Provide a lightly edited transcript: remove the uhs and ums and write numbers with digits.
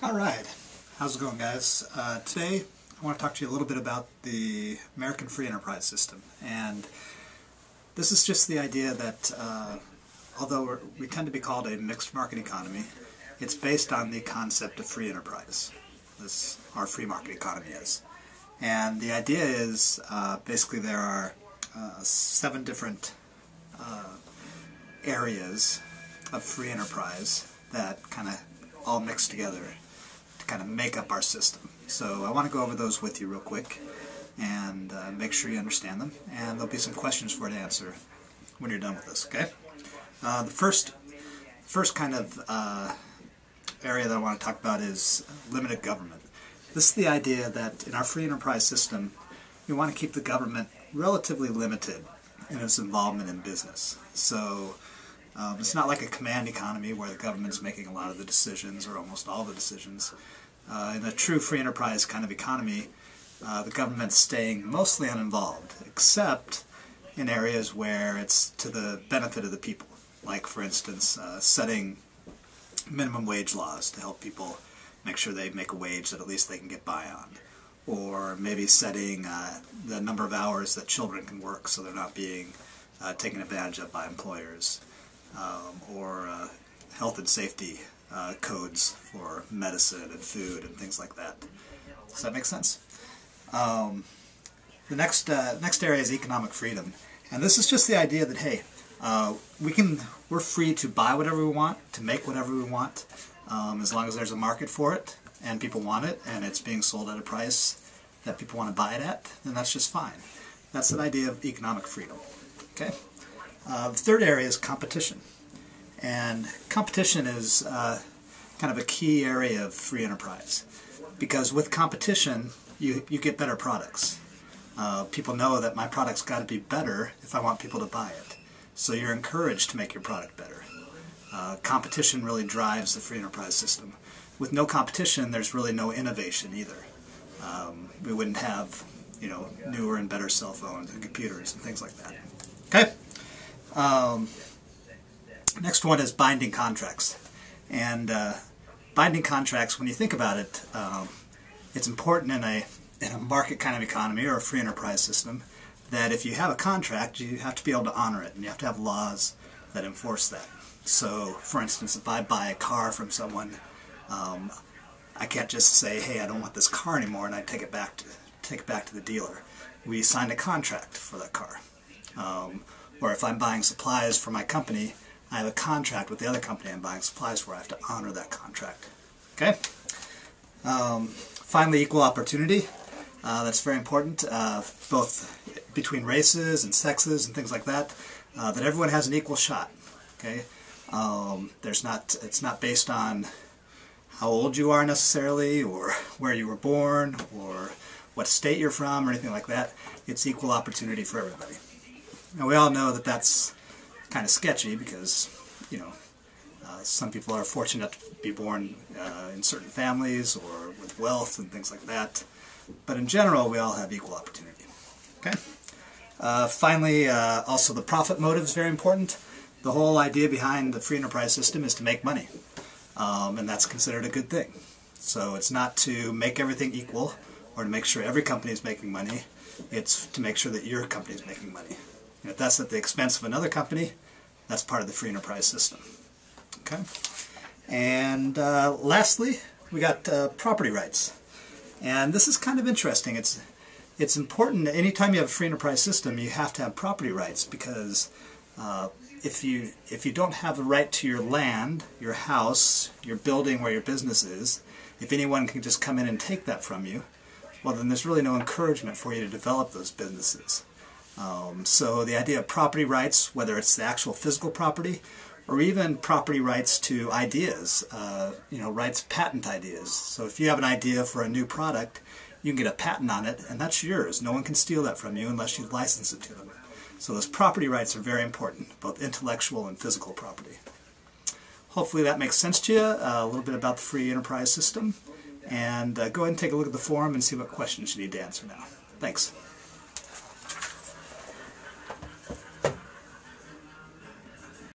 Alright, how's it going, guys? Today I want to talk to you a little bit about the American free enterprise system. And this is just the idea that although we tend to be called a mixed market economy, it's based on the concept of free enterprise. This our free market economy is. And the idea is basically there are 7 different areas of free enterprise that kind of all mix together to kind of make up our system. So I want to go over those with you real quick and make sure you understand them, and there'll be some questions for you to answer when you're done with this, okay? The first kind of area that I want to talk about is limited government. This is the idea that in our free enterprise system we want to keep the government relatively limited in its involvement in business. So it's not like a command economy where the government's making a lot of the decisions or almost all the decisions. In a true free enterprise kind of economy, the government's staying mostly uninvolved, except in areas where it's to the benefit of the people. Like, for instance, setting minimum wage laws to help people make sure they make a wage that at least they can get by on. Or maybe setting the number of hours that children can work so they're not being taken advantage of by employers. Or health and safety codes for medicine and food and things like that. Does that make sense? The next area is economic freedom, and this is just the idea that hey, we're free to buy whatever we want, to make whatever we want, as long as there's a market for it and people want it and it's being sold at a price that people want to buy it at, then that's just fine. That's an idea of economic freedom. Okay. The third area is competition, and competition is kind of a key area of free enterprise, because with competition you get better products. People know that my product's got to be better if I want people to buy it, so you're encouraged to make your product better. Competition really drives the free enterprise system. With no competition, there's really no innovation either. We wouldn't have, newer and better cell phones and computers and things like that. Okay. Next one is binding contracts. And binding contracts, when you think about it, it's important in a market kind of economy or a free enterprise system that if you have a contract, you have to be able to honor it, and you have to have laws that enforce that. So, for instance, if I buy a car from someone, I can't just say, hey, I don't want this car anymore, and I take it back to the dealer. We signed a contract for that car. Or if I'm buying supplies for my company, I have a contract with the other company I'm buying supplies for. I have to honor that contract. Okay? Finally, equal opportunity. That's very important, both between races and sexes and things like that, that everyone has an equal shot. Okay? It's not based on how old you are necessarily, or where you were born, or what state you're from, or anything like that. It's equal opportunity for everybody. Now, we all know that that's kind of sketchy because, some people are fortunate to be born in certain families or with wealth and things like that. But in general, we all have equal opportunity. Okay. Finally, also the profit motive is very important. The whole idea behind the free enterprise system is to make money, and that's considered a good thing. So it's not to make everything equal or to make sure every company is making money. It's to make sure that your company is making money. And if that's at the expense of another company, that's part of the free enterprise system. Okay. And lastly, we got property rights. And this is kind of interesting. It's important that anytime you have a free enterprise system, you have to have property rights, because if you don't have the right to your land, your house, your building where your business is, if anyone can just come in and take that from you, well, then there's really no encouragement for you to develop those businesses. So the idea of property rights, whether it's the actual physical property or even property rights to ideas, rights patent ideas. So if you have an idea for a new product, you can get a patent on it, and that's yours. No one can steal that from you unless you license it to them. So those property rights are very important, both intellectual and physical property. Hopefully that makes sense to you, a little bit about the free enterprise system. And go ahead and take a look at the forum and see what questions you need to answer now. Thanks.